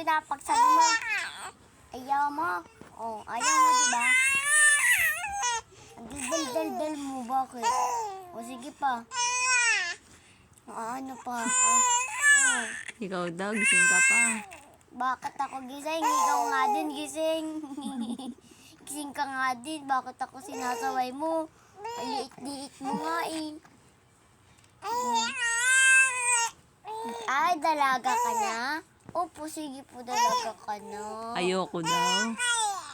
pinapagsabi mo. Ayaw mo. Oh, ayaw mo, diba? Ang dal-dal mo, bakit? O, sige pa. Ano pa? Ikaw daw, gising ka pa. Bakit ako gising? Ikaw nga din gising. Gising ka nga din. Bakit ako sinasaway mo? Ang liit-liit mo nga eh. Ay, dalaga ka na? Opo, sige po, dalaga ka na. Ayoko daw.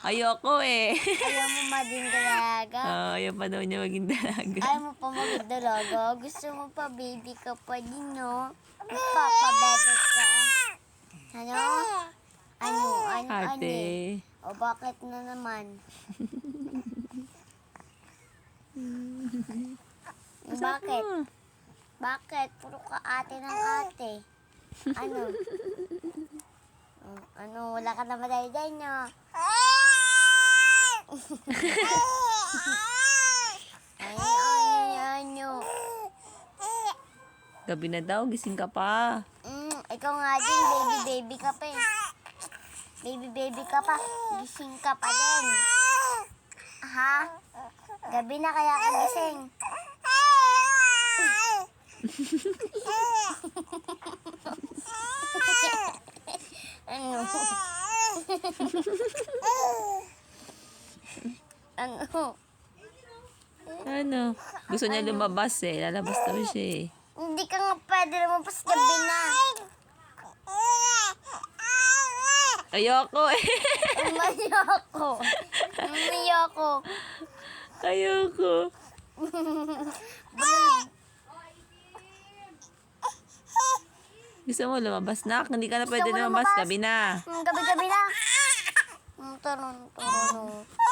Ayoko eh. Ayaw mo maging dalaga? Ayaw pa daw niya maging dalaga. Ayaw mo pa maging dalaga? Gusto mo pa, baby ka pa din, no? Magpapabebe ka. Ano? Ano? Ate. O, bakit na naman? Bakit? Bakit? Puro ka ate ng ate. Ano? Ano? Wala ka na madayday niya. Ano? Gabi na daw, gising ka pa. Ikaw nga din, baby ka pa eh. Baby ka pa. Gising ka pa din. Ha? Gabi na kaya ka gising. Ano? Ano? Ano? Gusto niya lumabas eh. Lalabas daw siya eh. Hindi ka nga pwede lumabas, gabi na. Ayoko eh. Umayoko. Ayoko. Gusto mo lumabas na? Hindi ka na pwede mo lumabas. lumabas? Gabi na. Gabi-gabi na. Tarong.